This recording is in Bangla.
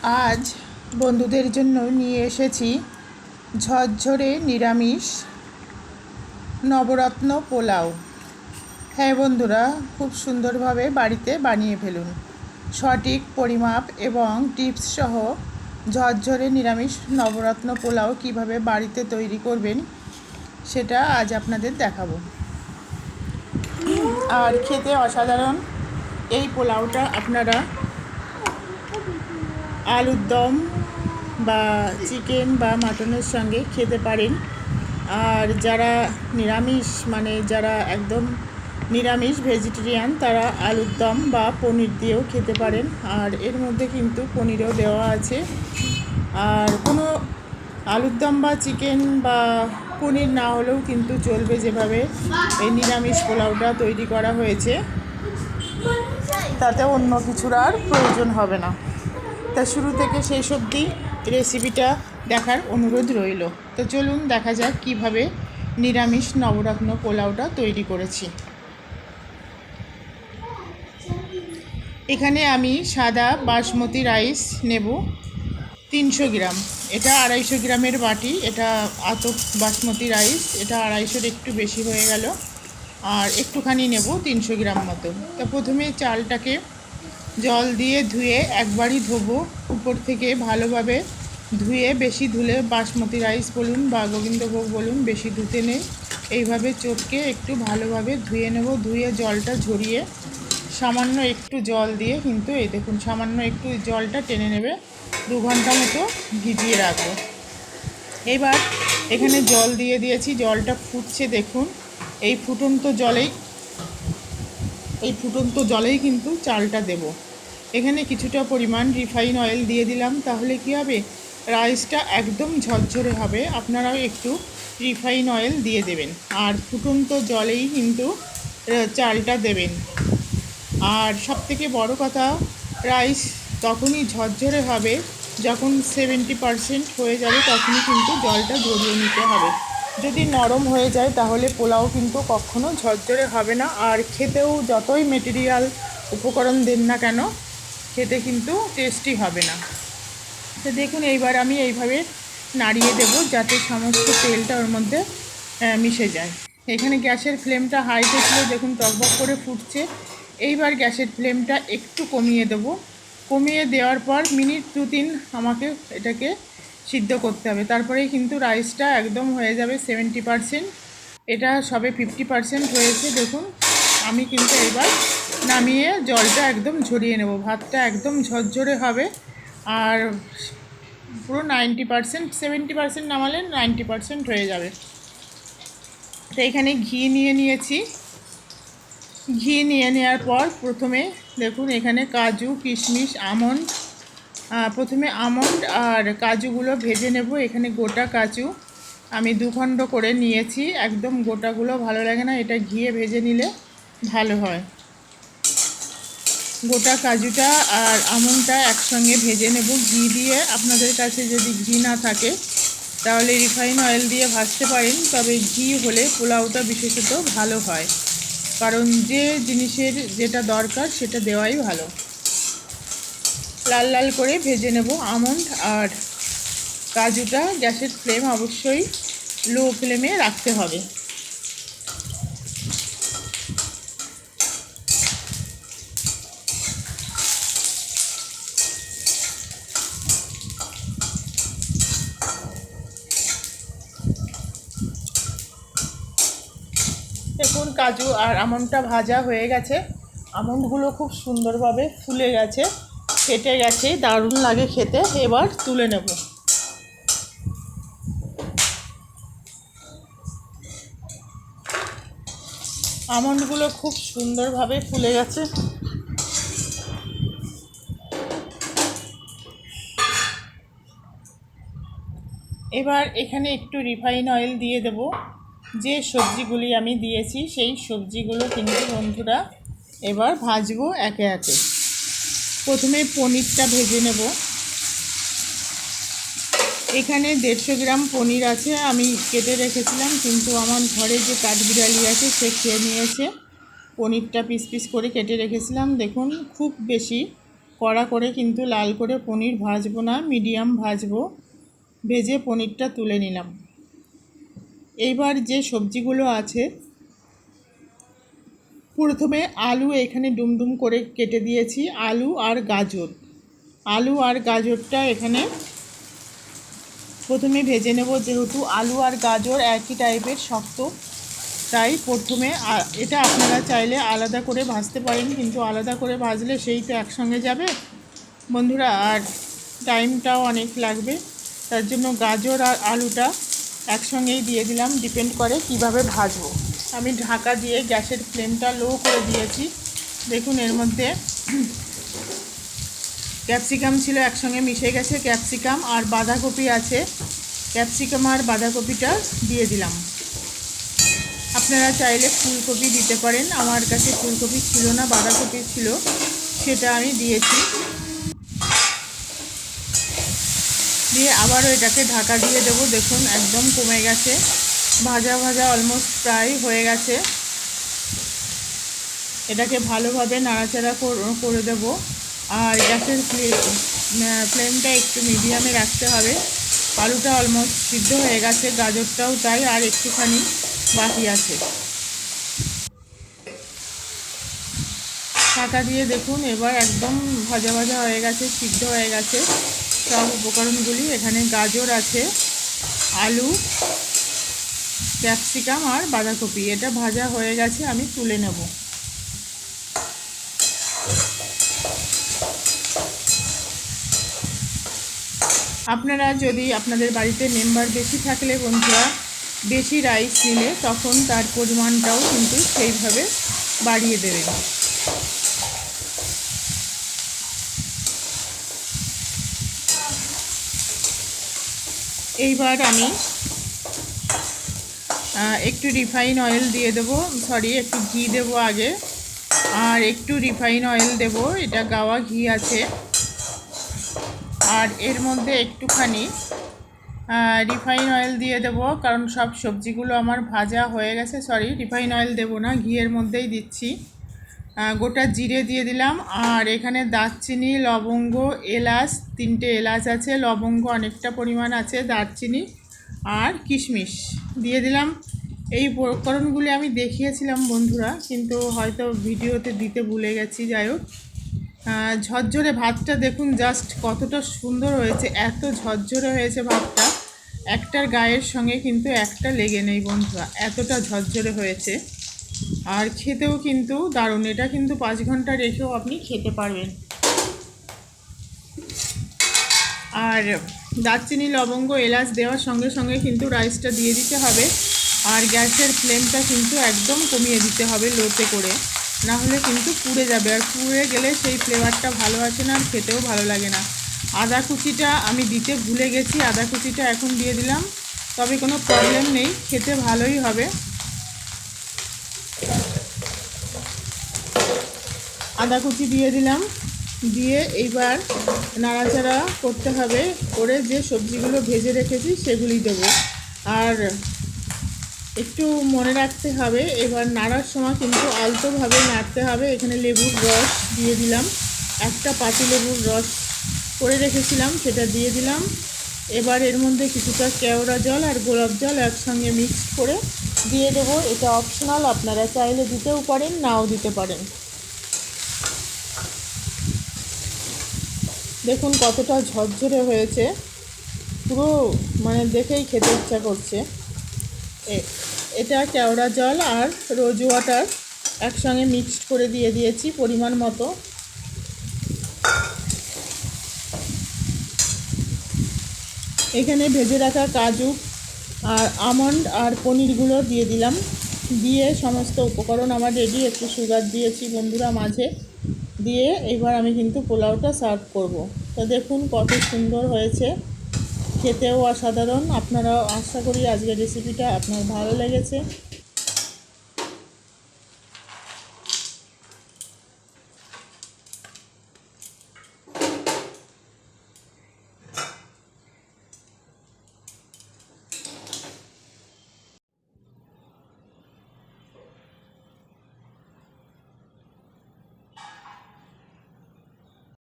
আজ বন্ধুদের জন্য নিয়ে এসেছি ঝরঝরে নিরামিষ নবরত্ন পোলাও। হ্যাঁ বন্ধুরা, খুব সুন্দরভাবে বাড়িতে বানিয়ে ফেলুন। সঠিক পরিমাপ এবং টিপস সহ ঝরঝরে নিরামিষ নবরত্ন পোলাও কিভাবে বাড়িতে তৈরি করবেন সেটা আজ আপনাদের দেখাবো। আর খেতে অসাধারণ এই পোলাওটা আপনারা আলুর দম বা চিকেন বা মাটনের সঙ্গে খেতে পারেন। আর যারা নিরামিষ যারা একদম নিরামিষ ভেজিটেরিয়ান তারা আলুর দম বা পনির দিয়েও খেতে পারেন। আর এর মধ্যে কিন্তু পনিরও দেওয়া আছে। আর কোনো আলুর দম বা চিকেন বা পনির না হলেও কিন্তু চলবে, যেভাবে এই নিরামিষ পোলাওটা তৈরি করা হয়েছে তাতে অন্য কিছুর আর প্রয়োজন হবে না। তা শুরু থেকে শেষ অবধি রেসিপিটা দেখার অনুরোধ রইল। তো চলুন দেখা যাক কিভাবে নিরামিষ নবরত্ন পোলাওটা তৈরি করেছি। এখানে আমি সাদা বাসমতি রাইস নেব 300 গ্রাম। এটা 250 গ্রামের বাটি। এটা আতপ বাসমতি রাইস, এটা 250-র একটু বেশি হয়ে গেল। আর একটুখানি নেব 300 গ্রাম মতো। তা প্রথমে চালটাকে জল দিয়ে ধুয়ে একবারই ধোবো, উপর থেকে ভালোভাবে ধুয়ে। বেশি ধুলে বাসমতি রাইস বলুন বা গোবিন্দভোগ বলুন বেশি ধুতে নেই। এইভাবে চটকে একটু ভালোভাবে ধুয়ে নেব। ধুয়ে জলটা ঝরিয়ে সামান্য একটু জল দিয়ে, কিন্তু এই দেখুন সামান্য একটু জলটা টেনে নেবে, 2 ঘন্টা মতো ভিজিয়ে রাখবো। এবার এখানে জল দিয়ে দিয়েছি, জলটা ফুটছে দেখুন। এই ফুটন্ত জলেই কিন্তু চালটা দেব। এখানে কিছুটা পরিমাণ রিফাইন অয়েল দিয়ে দিলাম, তাহলে কি হবে, রাইসটা একদম ঝরঝরে হবে। আপনারাও একটু রিফাইন অয়েল দিয়ে দেবেন। আর ফুটন্ত জলেই কিন্তু চালটা দেবেন। আর সবথেকে বড় কথা, রাইস তখনই ঝরঝরে হবে যখন 70% হয়ে যাবে, তখনই কিন্তু জলটা ঝরিয়ে নিতে হবে। যদি নরম হয়ে যায় তাহলে পোলাও কিন্তু কখনো ঝরঝরে হবে না। আর খেতেও যতই মেটেরিয়াল উপকরণ দেন না কেন, খেতে কিন্তু টেস্টি হবে না। তো দেখুন এইবার আমি এইভাবে নাড়িয়ে দেব যাতে সমস্ত তেলটা ওর মধ্যে মিশে যায়। এখানে গ্যাসের ফ্লেমটা হাইতে ছিল, দেখুন টকবক করে ফুটছে। এইবার গ্যাসের ফ্লেমটা একটু কমিয়ে দেব। কমিয়ে দেওয়ার পর মিনিট 2-3 আমাকে এটাকে সিদ্ধ করতে হবে। তারপরেই কিন্তু রাইসটা একদম হয়ে যাবে 70%। এটা সবে 50% হয়েছে। দেখুন আমি কিন্তু এবার নামিয়ে জলটা একদম ঝরিয়ে নেব। ভাতটা একদম ঝরঝরে হবে। আর পুরো 90%, 70% নামালে 90% হয়ে যাবে। তো এখানে ঘি নিয়ে নিয়েছি। ঘি নিয়ে নেওয়ার পর প্রথমে দেখুন এখানে কাজু, কিশমিশ, আমন্ড, প্রথমে আমন্ড আর কাজুগুলো ভেজে নেব। এখানে গোটা কাজু আমি 2 খণ্ড করে নিয়েছি। একদম গোটাগুলো ভালো লাগে না, এটা ঘিয়ে ভেজে নিলে ভালো হয়। গোটা কাজুটা আর আমন্ডটা একসঙ্গে ভেজে নেব ঘি দিয়ে। আপনাদের কাছে যদি ঘি না থাকে তাহলে রিফাইন অয়েল দিয়ে ভাজতে পারেন, তবে ঘি হলে পোলাওটা বিশেষত ভালো হয়, কারণ যে জিনিসের যেটা দরকার সেটা দেওয়াই ভালো। লাল লাল করে ভেজে নেব আমন্ড আর কাজুটা। গ্যাসের ফ্লেম অবশ্যই লো ফ্লেমে রাখতে হবে। দেখুন কাজু আর আমন্ডটা ভাজা হয়ে গেছে। আমন্ডগুলো খুব সুন্দরভাবে ফুলে গেছে, ফেটে গেছে, দারুণ লাগে খেতে। এবার তুলে নেব। আমন্ডগুলো খুব সুন্দরভাবে ফুলে গেছে। এবার এখানে একটু রিফাইন অয়েল দিয়ে দেব। যে সবজিগুলি আমি দিয়েছি সেই সবজিগুলো কিন্তু বন্ধুরা এবার ভাজবো একে একে। প্রথমে পনিরটা ভেজে নেব। এখানে 150 গ্রাম পনির আছে, আমি কেটে রেখেছিলাম, কিন্তু আমার ঘরে যে কাঠবিড়ালি আছে সে খেয়ে নিয়েছে। পনিরটা পিস পিস করে কেটে রেখেছিলাম। দেখুন খুব বেশি কড়া করে কিন্তু লাল করে পনির ভাজবো না, মিডিয়াম ভাজবো। ভেজে পনিরটা তুলে নিলাম। এইবার যে সবজিগুলো আছে, প্রথমে আলু এখানে ডুমডুম করে কেটে দিয়েছি, আলু আর গাজর। আলু আর গাজরটা এখানে প্রথমে ভেজে নেব, যেহেতু আলু আর গাজর একই টাইপের শক্ত, তাই প্রথমে এটা আপনারা চাইলে আলাদা করে ভাজতে পারেন, কিন্তু আলাদা করে ভাজলে সেই তো একসঙ্গে যাবে বন্ধুরা, আর টাইমটাও অনেক লাগবে। তার জন্য গাজর আর আলুটা একসঙ্গেই দিয়ে দিলাম, ডিপেন্ড করে কিভাবে ভাজবো। আমি ঢাকা দিয়ে গ্যাসের ফ্লেমটা লো করে দিয়েছি। দেখুন এর মধ্যে ক্যাপসিকাম ছিল, একসঙ্গে মিশে গেছে। ক্যাপসিকাম আর বাঁধাকপি আছে, ক্যাপসিকাম আর বাঁধাকপিটা দিয়ে দিলাম। আপনারা চাইলে ফুলকপি দিতে পারেন, আমার কাছে ফুলকপি ছিল না, বাঁধাকপি ছিল, সেটা আমি দিয়েছি। দিয়ে আবারও এটাকে ঢাকা দিয়ে দেবো। দেখুন একদম কমে গেছে, ভাজা ভাজা অলমোস্ট প্রায় হয়ে গেছে। এটাকে ভালোভাবে নাড়াচাড়া করে দেবো। আর গ্যাসের ফ্লেমটা একটু মিডিয়ামে রাখতে হবে। আলুটা অলমোস্ট সিদ্ধ হয়ে গেছে, গাজরটাও তাই, আর একটুখানি বাকি আছে। ঢাকা দিয়ে দেখুন এবার একদম ভাজা ভাজা হয়ে গেছে, সিদ্ধ হয়ে গেছে সব উপকরণগুলি। এখানে গাজর আছে, আলু, ক্যাপসিকাম আর বাঁধাকপি, এটা ভাজা হয়ে গেছে, আমি তুলে নেব। আপনারা যদি আপনাদের বাড়িতে মেম্বার বেশি থাকলে বন্ধুরা, বেশি রাইস নিলে তখন তার পরিমাণটাও কিন্তু সেইভাবে বাড়িয়ে দেবেন। এইবার আমি একটু রিফাইন অয়েল দিয়ে দেবো, একটু ঘি দেবো আগে, আর একটু রিফাইন অয়েল দেব, এটা গাওয়া ঘি আছে। আর এর মধ্যে একটুখানি রিফাইন অয়েল দিয়ে দেব, কারণ সব সবজিগুলো আমার ভাজা হয়ে গেছে। রিফাইন অয়েল দেব না, ঘিয়ের মধ্যেই দিচ্ছি। গোটা জিরে দিয়ে দিলাম, আর এখানে দারচিনি, লবঙ্গ, এলাচ, 3টে এলাচ আছে, লবঙ্গ অনেকটা পরিমাণ আছে, দারচিনি আর কিশমিশ দিয়ে দিলাম। এই উপকরণগুলি আমি দেখিয়েছিলাম বন্ধুরা, কিন্তু হয়তো ভিডিওতে দিতে ভুলে গেছি। যাই হোক, ঝরঝরে ভাতটা দেখুন জাস্ট কতটা সুন্দর হয়েছে, এত ঝরঝরে হয়েছে ভাতটা, একটার গায়ের সঙ্গে কিন্তু একটা লেগে নেই বন্ধুরা, এতটা ঝরঝরে হয়েছে। আর খেতেও কিন্তু দারুণ, এটা কিন্তু 5 ঘন্টা রেখেও আপনি খেতে পারবেন। আর দারচিনি, লবঙ্গ, এলাচ দেওয়ার সঙ্গে সঙ্গে কিন্তু রাইসটা দিয়ে দিতে হবে। আর গ্যাসের ফ্লেমটা কিন্তু একদম কমিয়ে দিতে হবে, লোতে করে, না হলে কিন্তু পুড়ে যাবে, আর পুড়ে গেলে সেই ফ্লেভারটা ভালো আসে না, আর খেতেও ভালো লাগে না। আদা কুচিটা আমি দিতে ভুলে গেছি, আদা কুচিটা এখন দিয়ে দিলাম, তবে কোনো প্রবলেম নেই, খেতে ভালোই হবে। আদা কুচি দিয়ে দিলাম, দিয়ে এইবার নাড়াচাড়া করতে হবে, করে যে সবজিগুলো ভেজে রেখেছি সেগুলি দেবো। আর একটু মনে রাখতে হবে, এবার নাড়ার সময় কিন্তু আলতোভাবে নাড়তে হবে। এখানে লেবুর রস দিয়ে দিলাম, একটা পাতি লেবুর রস করে রেখেছিলাম, সেটা দিয়ে দিলাম। এবার এর মধ্যে কিছুটা কেওড়া জল আর গোলাপ জল একসঙ্গে মিক্সড করে দিয়ে দেবো। এটা অপশনাল, আপনারা চাইলে দিতেও পারেন, নাও দিতে পারেন। দেখুন কতটা ঝরঝরে হয়েছে, পুরো দেখেই খেতে ইচ্ছা করছে। এটা কেওড়া জল আর রোজ ওয়াটার একসঙ্গে মিক্সড করে দিয়ে দিয়েছি পরিমাণ মতো। এখানে ভেজে রাখা কাজু আর আমন্ড আর পনিরগুলো দিয়ে দিলাম, দিয়ে সমস্ত উপকরণ আমার রেডি। একটু সুগার দিয়েছি বন্ধুরা মাঝে দিয়ে, এবার আমি কিন্তু পোলাওটা সার্ভ করব। তো দেখুন কত সুন্দর হয়েছে, খেতেও অসাধারণ। আপনারাও, আশা করি আজকের রেসিপিটা আপনার ভালো লেগেছে।